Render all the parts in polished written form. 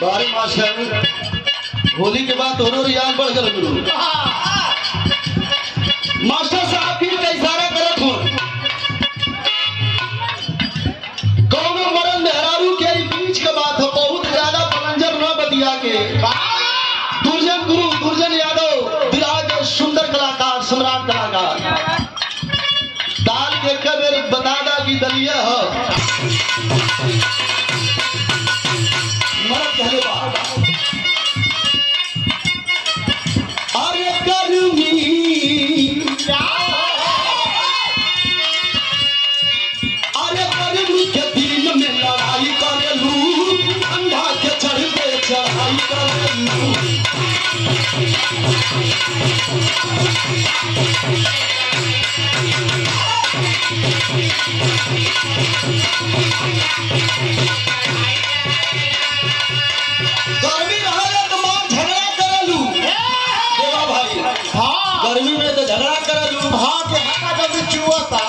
बारी मास्टर होली के बाद दोनों रियाज बढ़ गए गुरु मास्टर साहब की इशारा करत हो कौनो मरल मेहरारू के बीच के बात हो बहुत ज्यादा पलंजर न बतिया के दुर्जन गुरु दुर्जन यादव विराज सुंदर कलाकार सम्राट कलाकार दाल के कबीर बतादा की दलिया हो मरद कहले बा अरे गर्मी अरे गर्मी के दिन में लड़ाई करेलू ठंडा के चढ़ते चढ़ाई करेलू गर्मी रहले तो मार झगड़ा करलू देवा भाई हां गर्मी में तो झगड़ा करलू हां के हटा जल्दी चुवता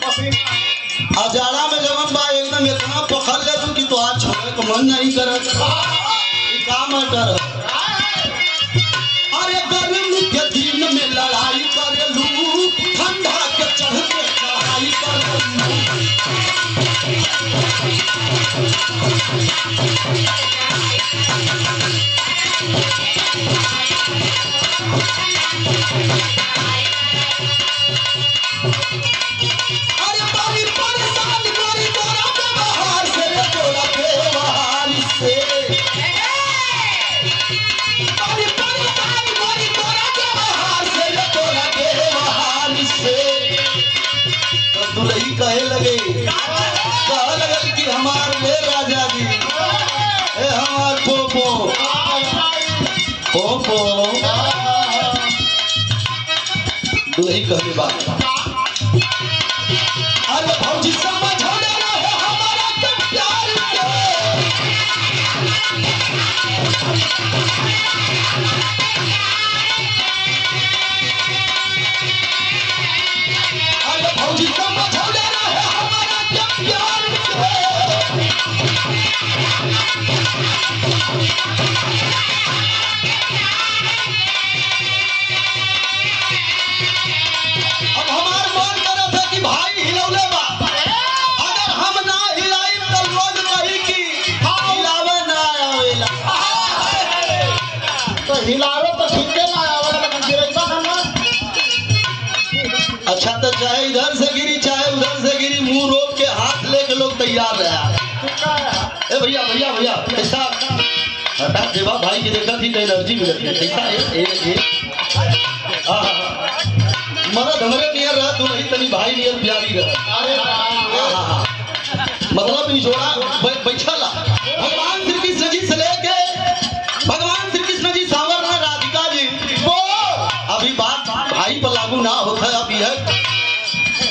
पसीना अजाड़ा में जवन बा एकदम इतना पकड़ ले तू कि तो आज छोड़े को मन नहीं करत ई काम कर अरे गर्मी के दिन में लड़ाई करलू ठंडा के चढ़ते चढ़ाई करलू अरे बारी परेशान करी तोरा व्यवहार से तोरा व्यवहार से बारी परेशान करी तोरा व्यवहार से तोरा व्यवहार से तो दुलही कहे लगे कि हमार ले राजा जी ए हमार पोपो पोपो दुलही कहले बात अरे भौजी समझो ले रहे हमारा के प्यार से अरे भौजी समझो ले रहे हमारा के प्यार से अब हमार मन करत है कि भाई हिलौले बा अगर हम ना हिलाई तो लोग कही कि हिलावे ना आवेला तो हिलावे तो ठीके ना आवेला लेकिन गिरैसा ना अच्छा तो चाहे इधर से गिरी चाहे उधर से गिरी मुंह रोक के हाथ लेके लोग तैयार रहा ए भैया भैया भैया ऐसा हटा देवा भाई की देखा थी एनर्जी मिलती है ऐसा ए मदद हमरे नियर रहा तू नहीं तनी भाई नियर प्यारी रहा अरे मतलब ई जोड़ा बैठला भगवान श्री कृष्ण जी से लेके भगवान श्री कृष्ण जी सावर रहा राधिका जी वो अभी बात भाई पर लागू ना होता है अभी है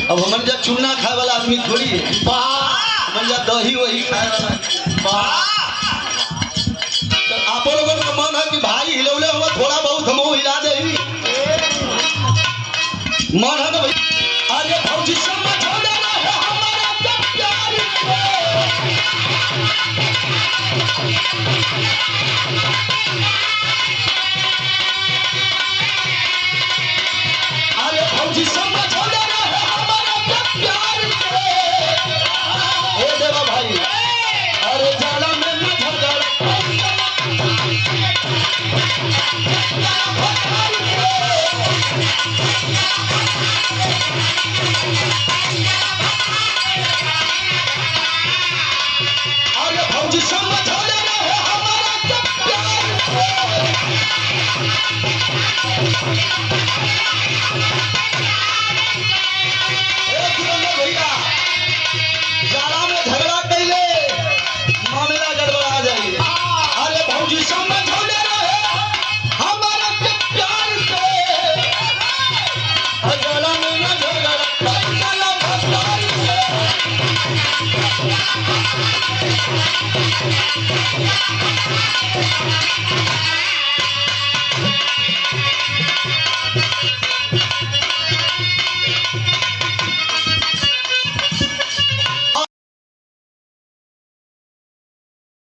अब हमर जा चूना खाए वाला आदमी थोड़ी है हमर जा दही वही खाए वाला तो आप लोगों का मन है कि भाई हिलौले हुआ थोड़ा बहुत हम हिला दे मन है ना भाई अरे भौजी समझो ले रहे हमारा के प्यार अरे भौजी समझो ले रहे हमारा के प्यार से ए देवा भाई अरे जाला में न झगड़ा अरे भौजी समझो ले रहे हमारा के प्यार भैया जाला में झगड़ा कैले मामला गड़बड़ा जाइए अरे भौजी समझो ले रहे हमारा के प्यार से हाँ